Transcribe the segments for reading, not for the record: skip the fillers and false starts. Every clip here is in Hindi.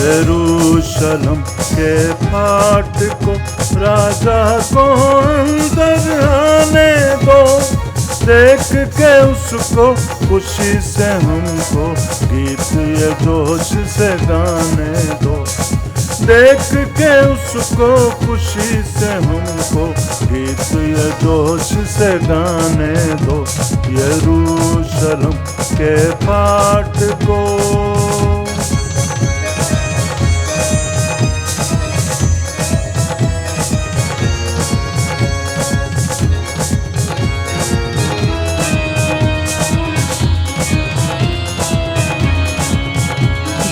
यरूशलम के फाट को राजा को अंदर आने दो। देख के उसको खुशी से हमको गीत ये जोश से गाने दो। देख के उसको खुशी से हमको गीत ये जोश से गाने दो। यरूशलम के फाट को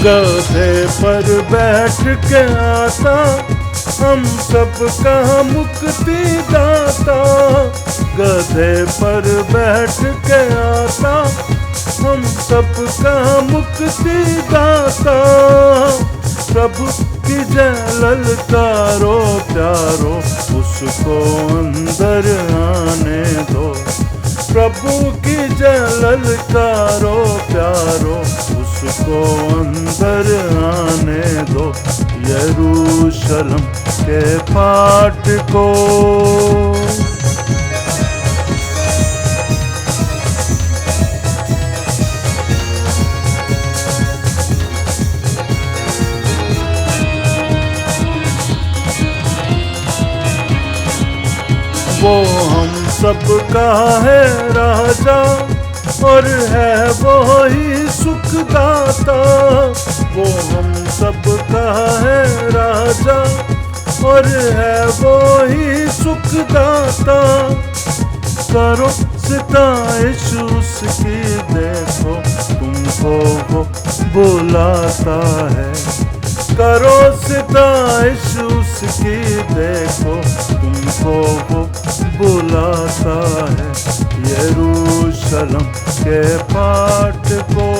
गधे पर बैठ के आता हम सबका मुक्ति दाता। गधे पर बैठ के आता हम सबका मुक्ति दाता। प्रभु की जय ललकारो प्यारो उसको अंदर आने दो। प्रभु की जय ललकारो प्यारो उसको अंदर आने दो। यरूशलम के फाट को वो हम सबका है राजा और है वो ही सुखदाता। वो हम सबका है राजा और है वो ही सुखदाता। करो सिताइश उसकी देखो तुमको वो बुलाता है। करो सिताइश उसकी देखो तुमको वो बुलाता है। यरूशलम के फाट को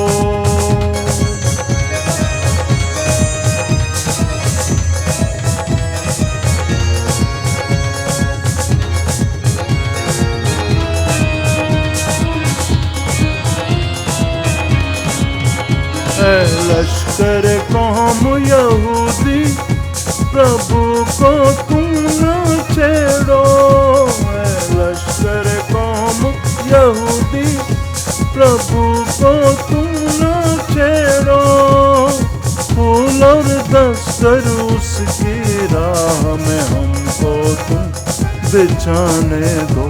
लश्कर कौम यहूदी प्रभु को तुम न छेड़ो। लश्कर कौम यहूदी प्रभु को तुम न छेड़ो। फूल और दस्तर उसकी राह में हमको तुम बिछाने दो।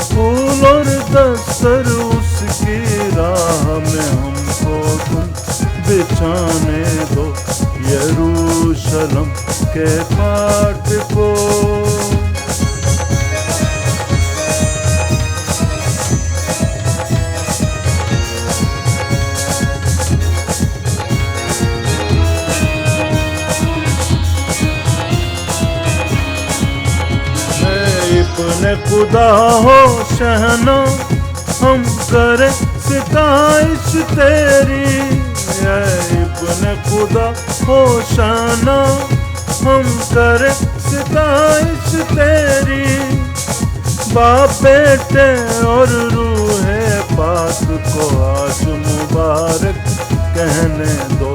फूल और दस्तर उसकी राह में हमको तुम बिछाने दो। यरूशलम के फाट को इब्ने खुदा हो शहना हम करें सिताइश तेरी। इब्ने खुदा हो शाना हम करें सिताइश तेरी। बाप बेटे और रूहे पाक को आज मुबारक कहने दो।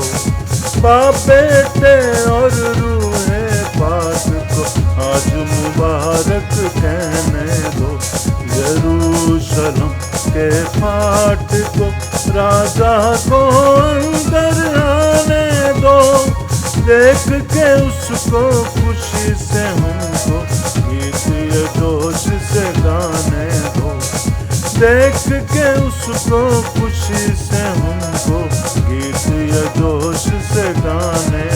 बाप बेटे और रूहे पाक को आज मुबारक कहने दो। यरूशलम के फाट को राजा को अंदर आने दो। देख के उसको खुशी से हमको गीत ये जोश से गाने दो। देख के उसको खुशी से हमको गीत ये जोश से गाने